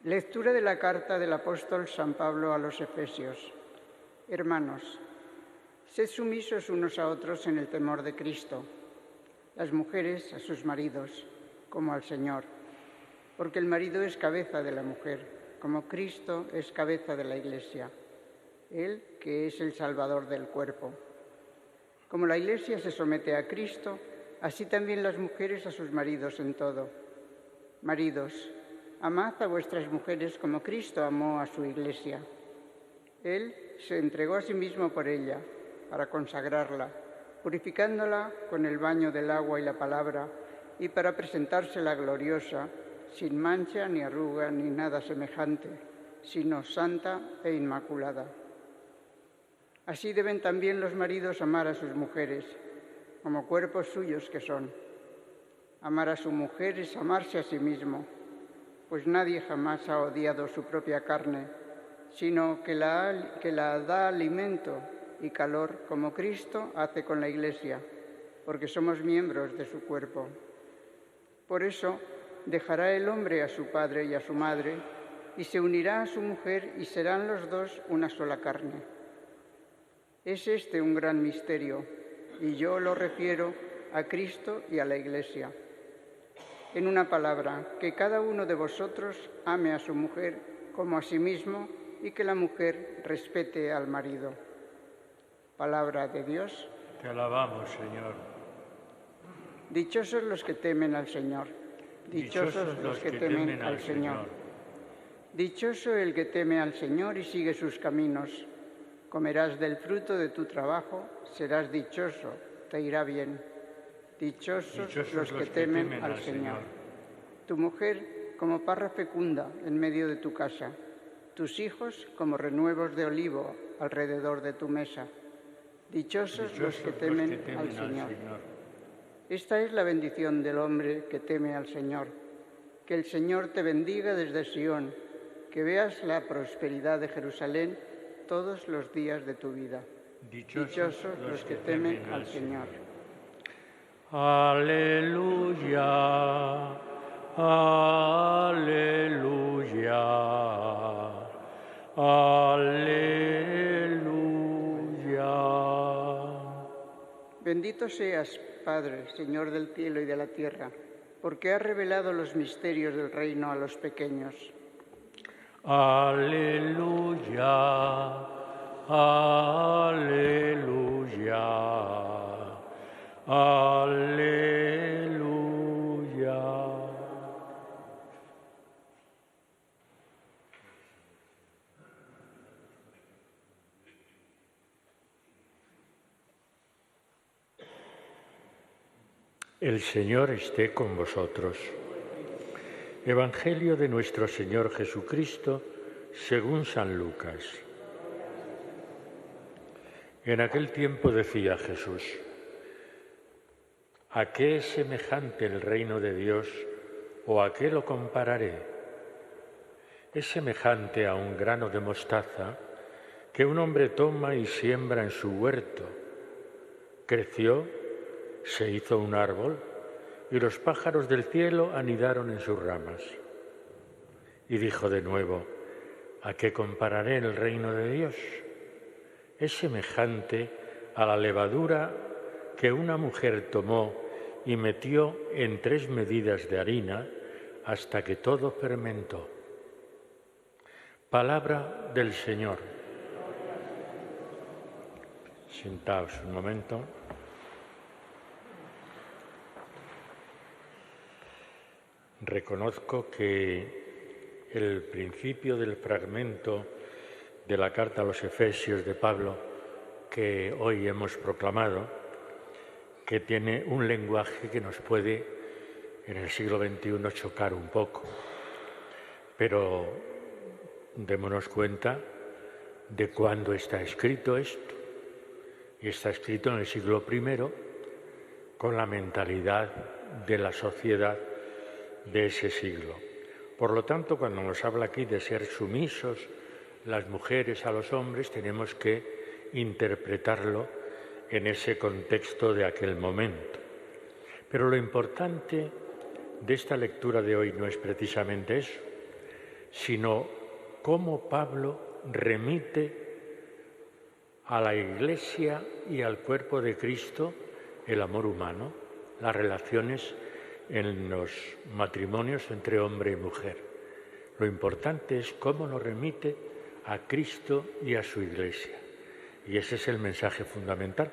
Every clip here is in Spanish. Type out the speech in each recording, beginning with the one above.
Lectura de la carta del apóstol San Pablo a los Efesios. Hermanos, sed sumisos unos a otros en el temor de Cristo, las mujeres a sus maridos, como al Señor, porque el marido es cabeza de la mujer, como Cristo es cabeza de la Iglesia, Él que es el Salvador del cuerpo. Como la Iglesia se somete a Cristo, así también las mujeres a sus maridos en todo. Maridos, amad a vuestras mujeres como Cristo amó a su Iglesia. Él se entregó a sí mismo por ella, para consagrarla, purificándola con el baño del agua y la palabra, y para presentársela gloriosa, sin mancha ni arruga ni nada semejante, sino santa e inmaculada. Así deben también los maridos amar a sus mujeres, como cuerpos suyos que son. Amar a su mujer es amarse a sí mismo, pues nadie jamás ha odiado su propia carne, sino que la da alimento y calor, como Cristo hace con la Iglesia, porque somos miembros de su cuerpo. Por eso dejará el hombre a su padre y a su madre, y se unirá a su mujer, y serán los dos una sola carne. Es este un gran misterio, y yo lo refiero a Cristo y a la Iglesia. En una palabra, que cada uno de vosotros ame a su mujer como a sí mismo y que la mujer respete al marido. Palabra de Dios. Te alabamos, Señor. Dichosos los que temen al Señor. Dichosos los que temen al Señor. Dichoso el que teme al Señor y sigue sus caminos. Comerás del fruto de tu trabajo, serás dichoso, te irá bien. Dichosos los que temen al Señor. Tu mujer como parra fecunda en medio de tu casa, tus hijos como renuevos de olivo alrededor de tu mesa. Dichosos los que temen al Señor. Esta es la bendición del hombre que teme al Señor. Que el Señor te bendiga desde Sión, que veas la prosperidad de Jerusalén todos los días de tu vida. Dichosos los que temen al Señor. Aleluya, aleluya, aleluya. Bendito seas, Padre, Señor del cielo y de la tierra, porque has revelado los misterios del reino a los pequeños. Aleluya, aleluya. Aleluya. El Señor esté con vosotros. Evangelio de nuestro Señor Jesucristo según San Lucas. En aquel tiempo decía Jesús: ¿a qué es semejante el reino de Dios o a qué lo compararé? Es semejante a un grano de mostaza que un hombre toma y siembra en su huerto. Creció, se hizo un árbol y los pájaros del cielo anidaron en sus ramas. Y dijo de nuevo: ¿a qué compararé el reino de Dios? Es semejante a la levadura que una mujer tomó y metió en 3 medidas de harina hasta que todo fermentó. Palabra del Señor. Sentaos un momento. Reconozco que el principio del fragmento de la carta a los Efesios de Pablo que hoy hemos proclamado, que tiene un lenguaje que nos puede en el siglo XXI chocar un poco. Pero démonos cuenta de cuándo está escrito esto. Y está escrito en el siglo I con la mentalidad de la sociedad de ese siglo. Por lo tanto, cuando nos habla aquí de ser sumisos las mujeres a los hombres, tenemos que interpretarlo en ese contexto de aquel momento. Pero lo importante de esta lectura de hoy no es precisamente eso, sino cómo Pablo remite a la Iglesia y al cuerpo de Cristo el amor humano, las relaciones en los matrimonios entre hombre y mujer. Lo importante es cómo nos remite a Cristo y a su Iglesia. Y ese es el mensaje fundamental.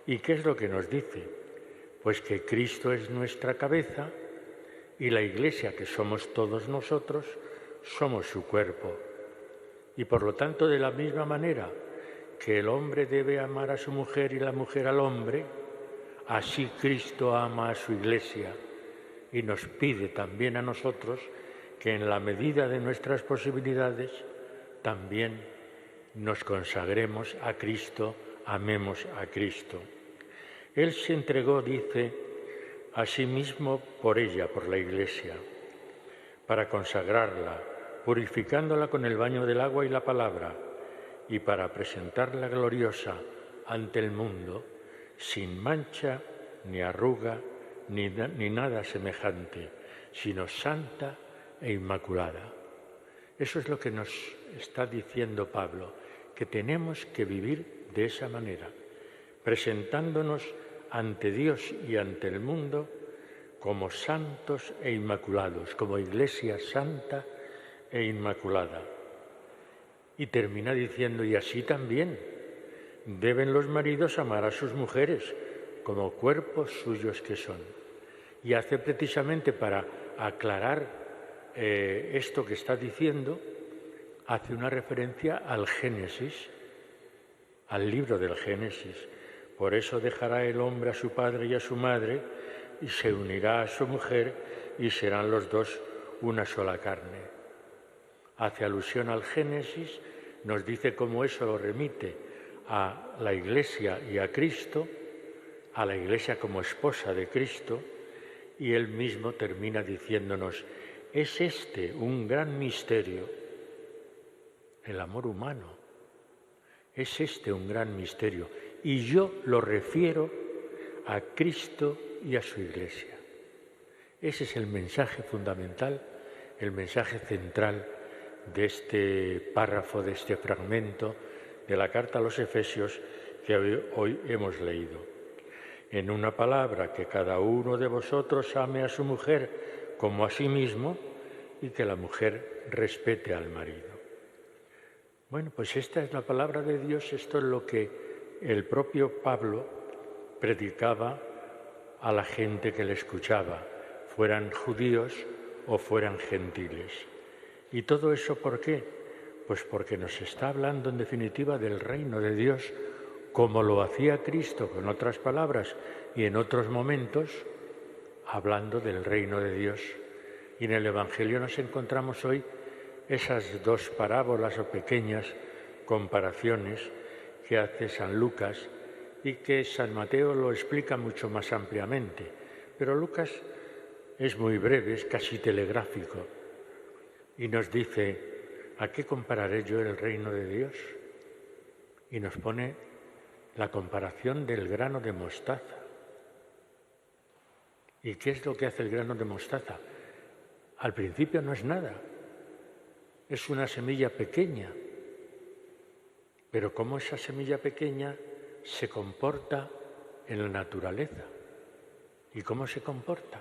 ¿Y qué es lo que nos dice? Pues que Cristo es nuestra cabeza y la Iglesia, que somos todos nosotros, somos su cuerpo. Y por lo tanto, de la misma manera que el hombre debe amar a su mujer y la mujer al hombre, así Cristo ama a su Iglesia y nos pide también a nosotros que en la medida de nuestras posibilidades también nos consagremos a Cristo, amemos a Cristo. Él se entregó, dice, a sí mismo por ella, por la Iglesia, para consagrarla, purificándola con el baño del agua y la palabra, y para presentarla gloriosa ante el mundo, sin mancha, ni arruga, ni nada semejante, sino santa e inmaculada. Eso es lo que nos está diciendo Pablo, que tenemos que vivir de esa manera, presentándonos ante Dios y ante el mundo como santos e inmaculados, como Iglesia santa e inmaculada. Y termina diciendo, y así también deben los maridos amar a sus mujeres como cuerpos suyos que son. Y hace precisamente para aclarar esto que está diciendo, hace una referencia al Génesis, al libro del Génesis. Por eso dejará el hombre a su padre y a su madre y se unirá a su mujer y serán los dos una sola carne. Hace alusión al Génesis, nos dice cómo eso lo remite a la Iglesia y a Cristo, a la Iglesia como esposa de Cristo, y él mismo termina diciéndonos, es este un gran misterio, el amor humano, es este un gran misterio, y yo lo refiero a Cristo y a su Iglesia. Ese es el mensaje fundamental, el mensaje central de este párrafo, de este fragmento de la carta a los Efesios que hoy hemos leído. En una palabra, que cada uno de vosotros ame a su mujer como a sí mismo y que la mujer respete al marido. Bueno, pues esta es la palabra de Dios, esto es lo que el propio Pablo predicaba a la gente que le escuchaba, fueran judíos o fueran gentiles. ¿Y todo eso por qué? Pues porque nos está hablando en definitiva del reino de Dios, como lo hacía Cristo con otras palabras y en otros momentos, hablando del reino de Dios. Y en el Evangelio nos encontramos hoy esas dos parábolas o pequeñas comparaciones que hace San Lucas y que San Mateo lo explica mucho más ampliamente. Pero Lucas es muy breve, es casi telegráfico. Y nos dice, ¿a qué compararé yo el reino de Dios? Y nos pone la comparación del grano de mostaza. ¿Y qué es lo que hace el grano de mostaza? Al principio no es nada, es una semilla pequeña. Pero cómo esa semilla pequeña se comporta en la naturaleza. ¿Y cómo se comporta?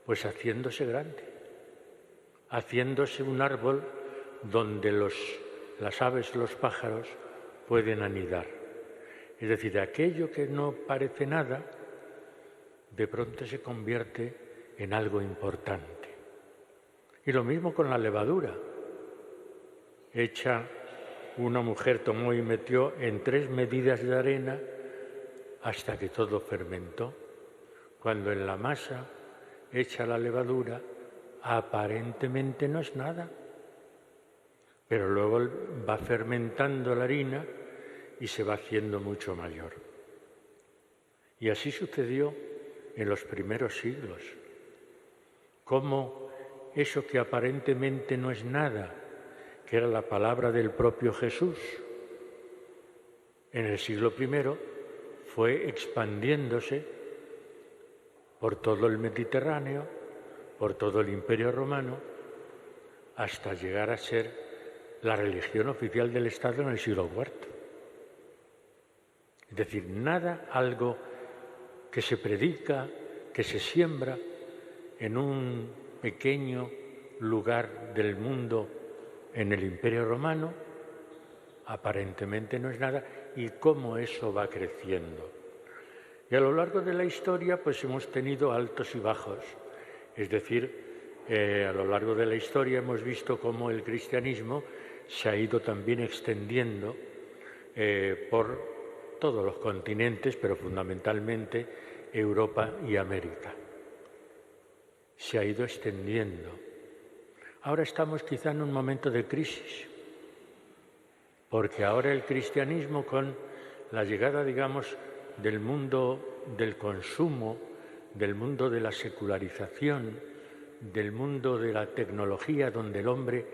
Pues haciéndose grande, haciéndose un árbol donde las aves, los pájaros pueden anidar. Es decir, aquello que no parece nada, de pronto se convierte en algo importante. Y lo mismo con la levadura. Una mujer tomó y metió en 3 medidas de arena hasta que todo fermentó. Cuando en la masa echa la levadura, aparentemente no es nada, pero luego va fermentando la harina y se va haciendo mucho mayor. Y así sucedió en los primeros siglos. Cómo eso que aparentemente no es nada, que era la palabra del propio Jesús, en el siglo I fue expandiéndose por todo el Mediterráneo, por todo el Imperio Romano, hasta llegar a ser la religión oficial del Estado en el siglo IV. Es decir, nada, algo que se predica, que se siembra en un pequeño lugar del mundo en el Imperio Romano, aparentemente no es nada, y cómo eso va creciendo. Y a lo largo de la historia pues hemos tenido altos y bajos, es decir, a lo largo de la historia hemos visto cómo el cristianismo se ha ido también extendiendo por todos los continentes, pero fundamentalmente Europa y América. Se ha ido extendiendo. Ahora estamos quizá en un momento de crisis, porque ahora el cristianismo, con la llegada, digamos, del mundo del consumo, del mundo de la secularización, del mundo de la tecnología, donde el hombre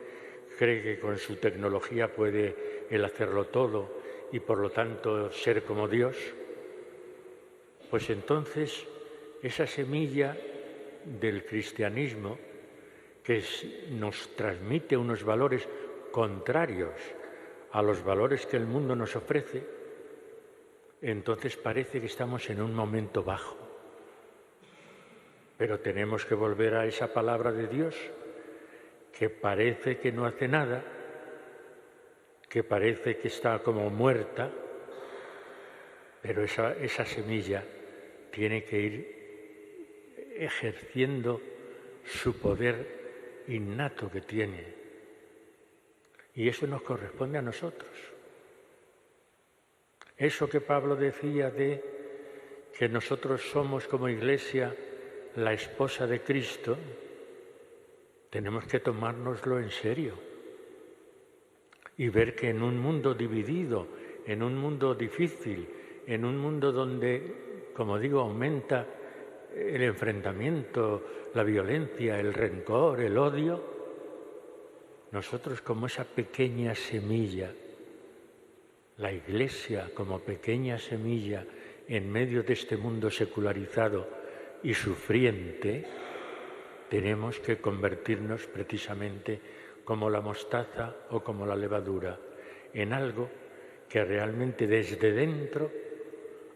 cree que con su tecnología puede él hacerlo todo y por lo tanto ser como Dios, pues entonces esa semilla del cristianismo que nos transmite unos valores contrarios a los valores que el mundo nos ofrece, entonces parece que estamos en un momento bajo. Pero tenemos que volver a esa palabra de Dios, que parece que no hace nada, que parece que está como muerta, pero esa semilla tiene que ir ejerciendo su poder innato que tiene. Y eso nos corresponde a nosotros. Eso que Pablo decía de que nosotros somos como Iglesia la esposa de Cristo, tenemos que tomárnoslo en serio y ver que en un mundo dividido, en un mundo difícil, en un mundo donde, como digo, aumenta el enfrentamiento, la violencia, el rencor, el odio, nosotros como esa pequeña semilla, la Iglesia como pequeña semilla en medio de este mundo secularizado y sufriente, tenemos que convertirnos precisamente como la mostaza o como la levadura, en algo que realmente desde dentro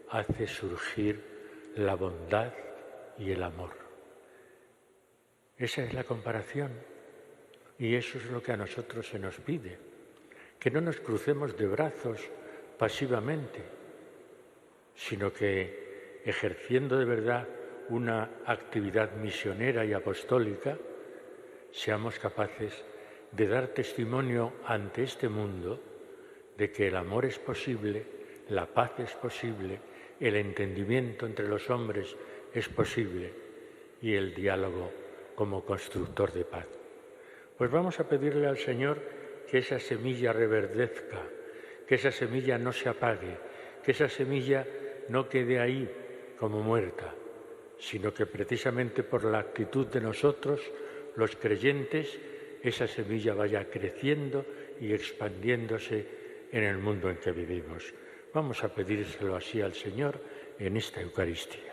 hace surgir la bondad y el amor. Esa es la comparación y eso es lo que a nosotros se nos pide, que no nos crucemos de brazos pasivamente, sino que ejerciendo de verdad una actividad misionera y apostólica, seamos capaces de dar testimonio ante este mundo de que el amor es posible, la paz es posible, el entendimiento entre los hombres es posible y el diálogo como constructor de paz. Pues vamos a pedirle al Señor que esa semilla reverdezca, que esa semilla no se apague, que esa semilla no quede ahí como muerta, sino que precisamente por la actitud de nosotros, los creyentes, esa semilla vaya creciendo y expandiéndose en el mundo en que vivimos. Vamos a pedírselo así al Señor en esta Eucaristía.